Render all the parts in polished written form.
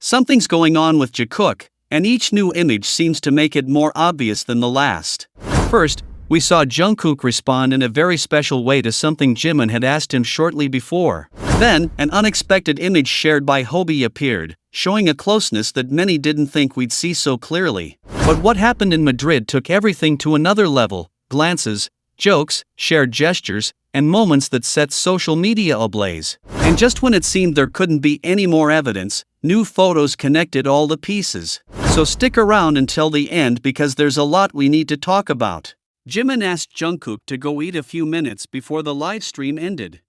Something's going on with Jikook, and each new image seems to make it more obvious than the last. First, we saw Jungkook respond in a very special way to something Jimin had asked him shortly before. Then, an unexpected image shared by Jhope appeared, showing a closeness that many didn't think we'd see so clearly. But what happened in Madrid took everything to another level: glances, jokes, shared gestures, and moments that set social media ablaze. And just when it seemed there couldn't be any more evidence, new photos connected all the pieces. So stick around until the end because there's a lot we need to talk about. Jimin asked Jungkook to go eat a few minutes before the live stream ended.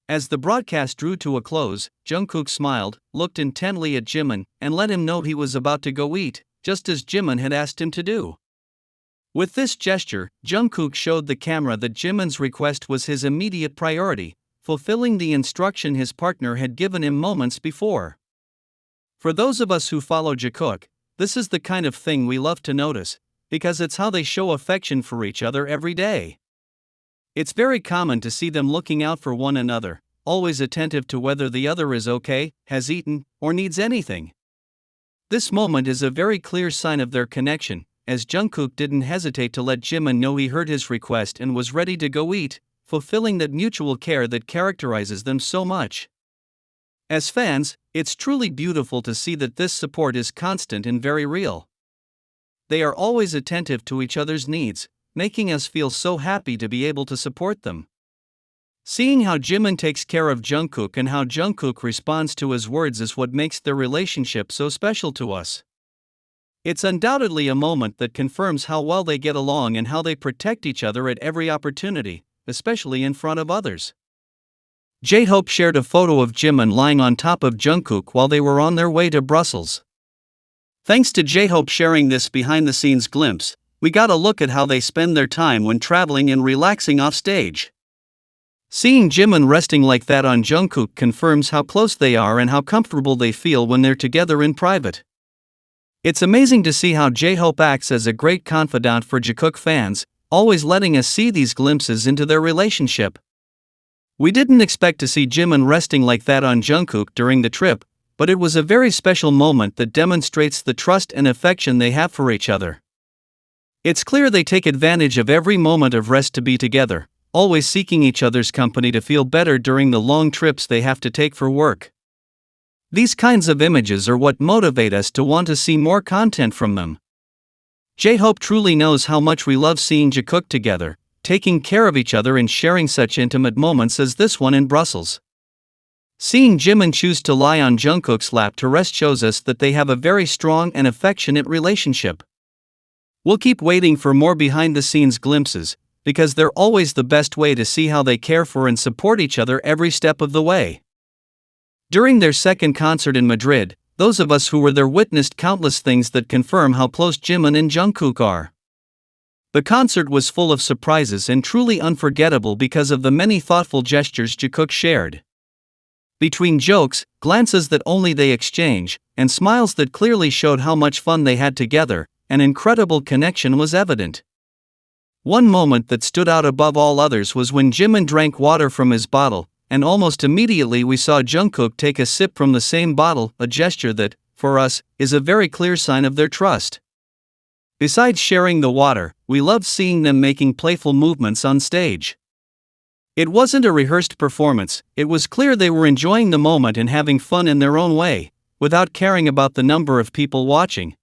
As the broadcast drew to a close, Jungkook smiled, looked intently at Jimin, and let him know he was about to go eat, just as Jimin had asked him to do. With this gesture, Jungkook showed the camera that Jimin's request was his immediate priority, fulfilling the instruction his partner had given him moments before. For those of us who follow Jikook, this is the kind of thing we love to notice, because it's how they show affection for each other every day. It's very common to see them looking out for one another, always attentive to whether the other is okay, has eaten, or needs anything. This moment is a very clear sign of their connection, as Jungkook didn't hesitate to let Jimin know he heard his request and was ready to go eat, fulfilling that mutual care that characterizes them so much. As fans, it's truly beautiful to see that this support is constant and very real. They are always attentive to each other's needs, making us feel so happy to be able to support them. Seeing how Jimin takes care of Jungkook and how Jungkook responds to his words is what makes their relationship so special to us. It's undoubtedly a moment that confirms how well they get along and how they protect each other at every opportunity, especially in front of others. Jhope shared a photo of Jimin lying on top of Jungkook while they were on their way to Brussels. Thanks to Jhope sharing this behind-the-scenes glimpse, we got a look at how they spend their time when traveling and relaxing off stage. Seeing Jimin resting like that on Jungkook confirms how close they are and how comfortable they feel when they're together in private. It's amazing to see how Jhope acts as a great confidant for Jikook fans, always letting us see these glimpses into their relationship. We didn't expect to see Jimin resting like that on Jungkook during the trip, but it was a very special moment that demonstrates the trust and affection they have for each other. It's clear they take advantage of every moment of rest to be together, always seeking each other's company to feel better during the long trips they have to take for work. These kinds of images are what motivate us to want to see more content from them. Jhope truly knows how much we love seeing Jikook together, taking care of each other and sharing such intimate moments as this one in Brussels. Seeing Jimin choose to lie on Jungkook's lap to rest shows us that they have a very strong and affectionate relationship. We'll keep waiting for more behind-the-scenes glimpses, because they're always the best way to see how they care for and support each other every step of the way. During their second concert in Madrid, those of us who were there witnessed countless things that confirm how close Jimin and Jungkook are. The concert was full of surprises and truly unforgettable because of the many thoughtful gestures Jikook shared. Between jokes, glances that only they exchange, and smiles that clearly showed how much fun they had together, an incredible connection was evident. One moment that stood out above all others was when Jimin drank water from his bottle, and almost immediately we saw Jungkook take a sip from the same bottle, a gesture that, for us, is a very clear sign of their trust. Besides sharing the water, we loved seeing them making playful movements on stage. It wasn't a rehearsed performance, it was clear they were enjoying the moment and having fun in their own way, without caring about the number of people watching.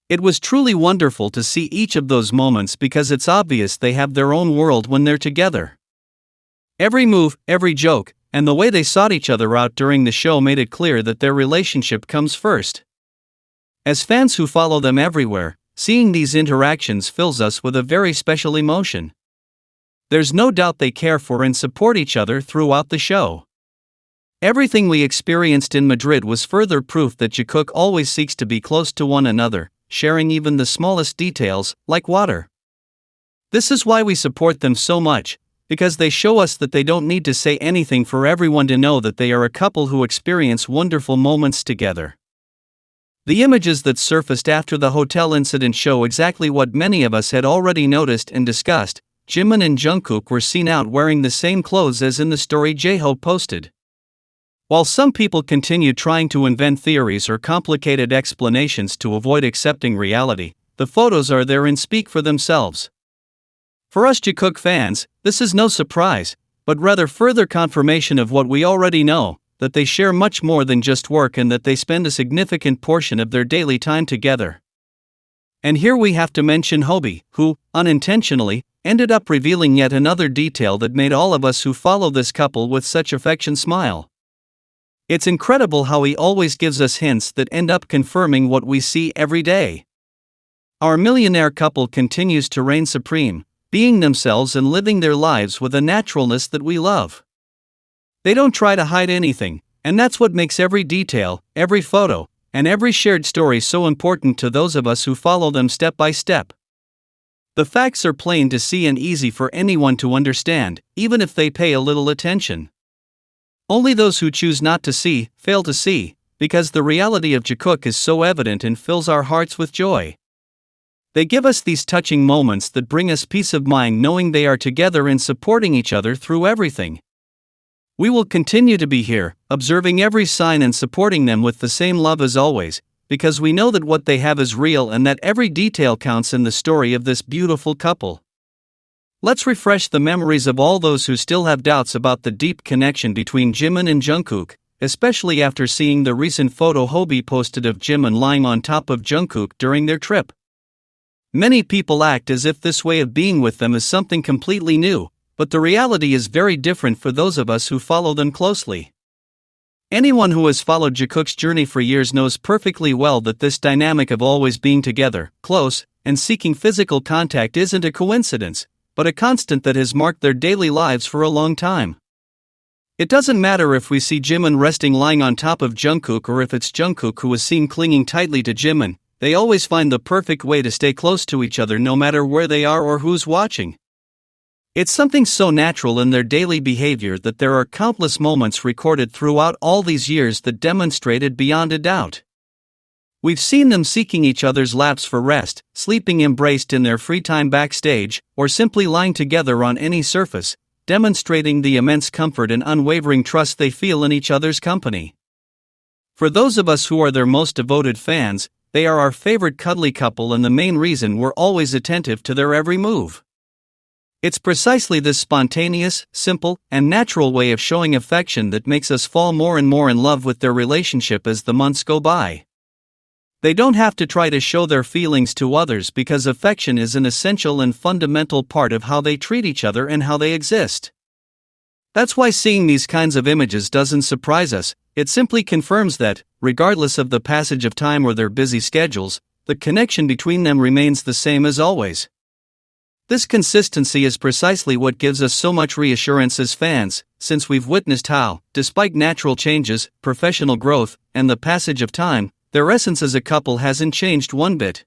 It was truly wonderful to see each of those moments because it's obvious they have their own world when they're together. Every move, every joke, and the way they sought each other out during the show made it clear that their relationship comes first. As fans who follow them everywhere, seeing these interactions fills us with a very special emotion. There's no doubt they care for and support each other throughout the show. Everything we experienced in Madrid was further proof that Jikook always seeks to be close to one another, sharing even the smallest details, like water. This is why we support them so much, because they show us that they don't need to say anything for everyone to know that they are a couple who experience wonderful moments together. The images that surfaced after the hotel incident show exactly what many of us had already noticed and discussed. Jimin and Jungkook were seen out wearing the same clothes as in the story Jhope posted. While some people continue trying to invent theories or complicated explanations to avoid accepting reality, the photos are there and speak for themselves. For us Jikook fans, this is no surprise, but rather further confirmation of what we already know, that they share much more than just work and that they spend a significant portion of their daily time together. And here we have to mention Jhope, who, unintentionally, ended up revealing yet another detail that made all of us who follow this couple with such affection smile. It's incredible how he always gives us hints that end up confirming what we see every day. Our millionaire couple continues to reign supreme, being themselves and living their lives with a naturalness that we love. They don't try to hide anything, and that's what makes every detail, every photo, and every shared story so important to those of us who follow them step by step. The facts are plain to see and easy for anyone to understand, even if they pay a little attention. Only those who choose not to see, fail to see, because the reality of Jikook is so evident and fills our hearts with joy. They give us these touching moments that bring us peace of mind knowing they are together and supporting each other through everything. We will continue to be here, observing every sign and supporting them with the same love as always, because we know that what they have is real and that every detail counts in the story of this beautiful couple. Let's refresh the memories of all those who still have doubts about the deep connection between Jimin and Jungkook, especially after seeing the recent photo Jhope posted of Jimin lying on top of Jungkook during their trip. Many people act as if this way of being with them is something completely new, but the reality is very different for those of us who follow them closely. Anyone who has followed Jikook's journey for years knows perfectly well that this dynamic of always being together, close, and seeking physical contact isn't a coincidence, but a constant that has marked their daily lives for a long time. It doesn't matter if we see Jimin resting lying on top of Jungkook or if it's Jungkook who is seen clinging tightly to Jimin, they always find the perfect way to stay close to each other no matter where they are or who's watching. It's something so natural in their daily behavior that there are countless moments recorded throughout all these years that demonstrate it beyond a doubt. We've seen them seeking each other's laps for rest, sleeping embraced in their free time backstage, or simply lying together on any surface, demonstrating the immense comfort and unwavering trust they feel in each other's company. For those of us who are their most devoted fans, they are our favorite cuddly couple and the main reason we're always attentive to their every move. It's precisely this spontaneous, simple, and natural way of showing affection that makes us fall more and more in love with their relationship as the months go by. They don't have to try to show their feelings to others because affection is an essential and fundamental part of how they treat each other and how they exist. That's why seeing these kinds of images doesn't surprise us, it simply confirms that, regardless of the passage of time or their busy schedules, the connection between them remains the same as always. This consistency is precisely what gives us so much reassurance as fans, since we've witnessed how, despite natural changes, professional growth, and the passage of time, their essence as a couple hasn't changed one bit.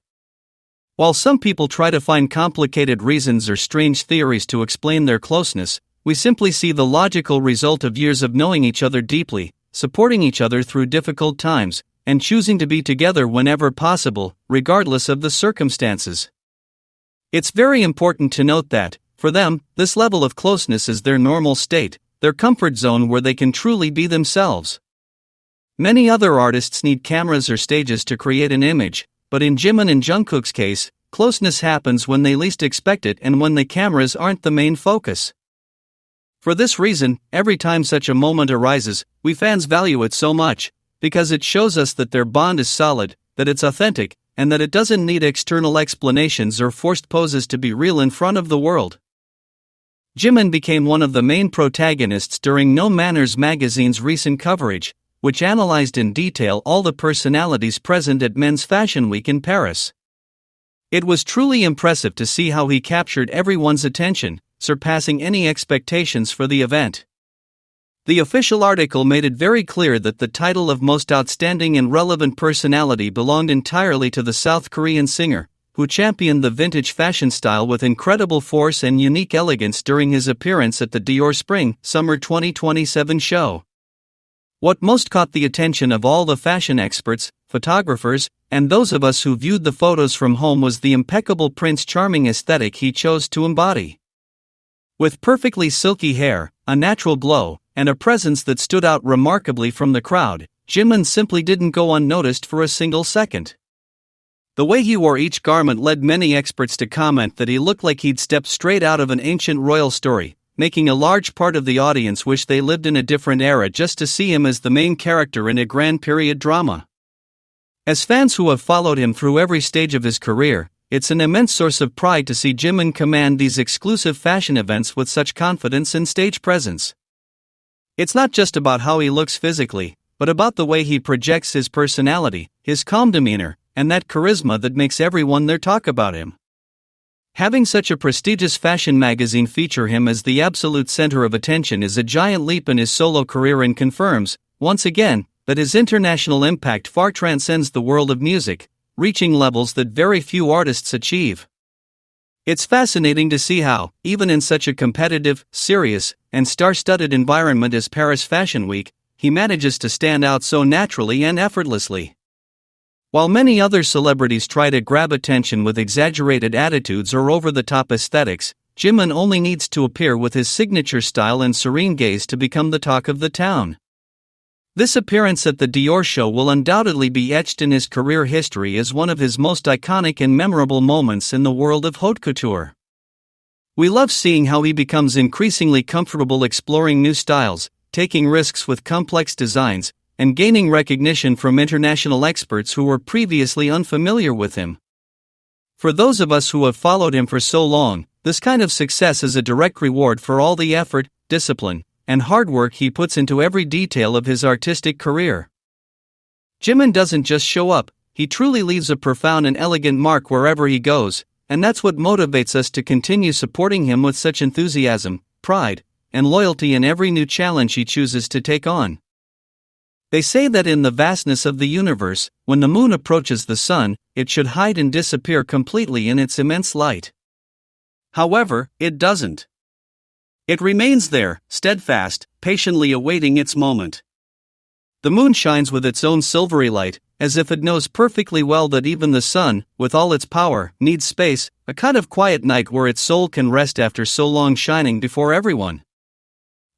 While some people try to find complicated reasons or strange theories to explain their closeness, we simply see the logical result of years of knowing each other deeply, supporting each other through difficult times, and choosing to be together whenever possible, regardless of the circumstances. It's very important to note that, for them, this level of closeness is their normal state, their comfort zone where they can truly be themselves. Many other artists need cameras or stages to create an image, but in Jimin and Jungkook's case, closeness happens when they least expect it and when the cameras aren't the main focus. For this reason, every time such a moment arises, we fans value it so much, because it shows us that their bond is solid, that it's authentic, and that it doesn't need external explanations or forced poses to be real in front of the world. Jimin became one of the main protagonists during No Manners magazine's recent coverage, which analyzed in detail all the personalities present at Men's Fashion Week in Paris. It was truly impressive to see how he captured everyone's attention, surpassing any expectations for the event. The official article made it very clear that the title of Most Outstanding and Relevant Personality belonged entirely to the South Korean singer, who championed the vintage fashion style with incredible force and unique elegance during his appearance at the Dior Spring/Summer 2027 show. What most caught the attention of all the fashion experts, photographers, and those of us who viewed the photos from home was the impeccable Prince Charming aesthetic he chose to embody. With perfectly silky hair, a natural glow, and a presence that stood out remarkably from the crowd. Jimin simply didn't go unnoticed for a single second. The way he wore each garment led many experts to comment that he looked like he'd stepped straight out of an ancient royal story, making a large part of the audience wish they lived in a different era just to see him as the main character in a grand period drama. As fans who have followed him through every stage of his career, it's an immense source of pride to see Jimin command these exclusive fashion events with such confidence and stage presence. It's not just about how he looks physically, but about the way he projects his personality, his calm demeanor, and that charisma that makes everyone there talk about him. Having such a prestigious fashion magazine feature him as the absolute center of attention is a giant leap in his solo career and confirms, once again, that his international impact far transcends the world of music, reaching levels that very few artists achieve. It's fascinating to see how, even in such a competitive, serious, and star-studded environment as Paris Fashion Week, he manages to stand out so naturally and effortlessly. While many other celebrities try to grab attention with exaggerated attitudes or over-the-top aesthetics, Jimin only needs to appear with his signature style and serene gaze to become the talk of the town. This appearance at the Dior show will undoubtedly be etched in his career history as one of his most iconic and memorable moments in the world of haute couture. We love seeing how he becomes increasingly comfortable exploring new styles, taking risks with complex designs, and gaining recognition from international experts who were previously unfamiliar with him. For those of us who have followed him for so long, this kind of success is a direct reward for all the effort, discipline, and hard work he puts into every detail of his artistic career. Jimin doesn't just show up, he truly leaves a profound and elegant mark wherever he goes, and that's what motivates us to continue supporting him with such enthusiasm, pride, and loyalty in every new challenge he chooses to take on. They say that in the vastness of the universe, when the moon approaches the sun, it should hide and disappear completely in its immense light. However, it doesn't. It remains there, steadfast, patiently awaiting its moment. The moon shines with its own silvery light, as if it knows perfectly well that even the sun, with all its power, needs space, a kind of quiet night where its soul can rest after so long shining before everyone.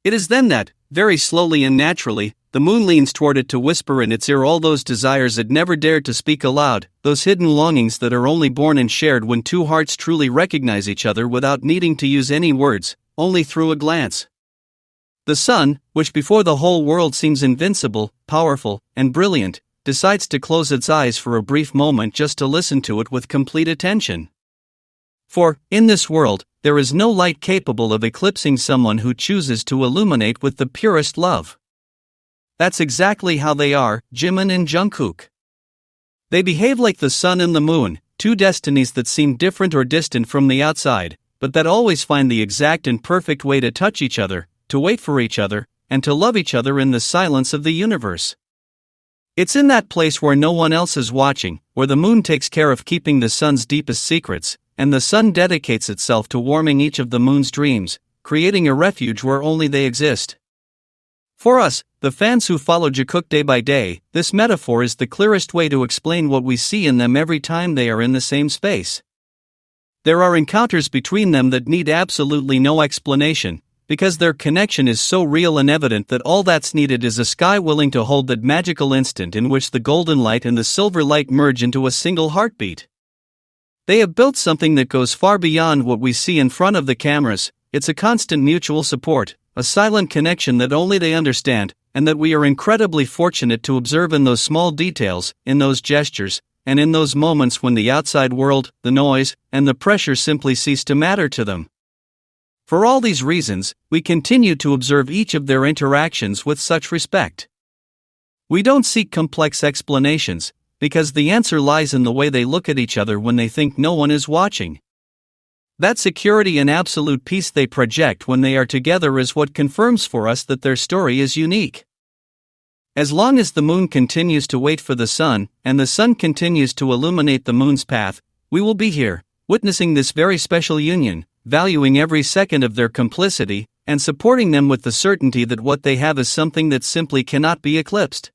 It is then that, very slowly and naturally, the moon leans toward it to whisper in its ear all those desires it never dared to speak aloud, those hidden longings that are only born and shared when two hearts truly recognize each other without needing to use any words, only through a glance. The sun, which before the whole world seems invincible, powerful, and brilliant, decides to close its eyes for a brief moment just to listen to it with complete attention. For, in this world, there is no light capable of eclipsing someone who chooses to illuminate with the purest love. That's exactly how they are, Jimin and Jungkook. They behave like the sun and the moon, two destinies that seem different or distant from the outside, but that always find the exact and perfect way to touch each other, to wait for each other, and to love each other in the silence of the universe. It's in that place where no one else is watching, where the moon takes care of keeping the sun's deepest secrets, and the sun dedicates itself to warming each of the moon's dreams, creating a refuge where only they exist. For us, the fans who follow Jikook day by day, this metaphor is the clearest way to explain what we see in them every time they are in the same space. There are encounters between them that need absolutely no explanation, because their connection is so real and evident that all that's needed is a sky willing to hold that magical instant in which the golden light and the silver light merge into a single heartbeat. They have built something that goes far beyond what we see in front of the cameras. It's a constant mutual support, a silent connection that only they understand, and that we are incredibly fortunate to observe in those small details, in those gestures, and in those moments when the outside world, the noise, and the pressure simply cease to matter to them. For all these reasons, we continue to observe each of their interactions with such respect. We don't seek complex explanations, because the answer lies in the way they look at each other when they think no one is watching. That security and absolute peace they project when they are together is what confirms for us that their story is unique. As long as the moon continues to wait for the sun, and the sun continues to illuminate the moon's path, we will be here, witnessing this very special union, valuing every second of their complicity, and supporting them with the certainty that what they have is something that simply cannot be eclipsed.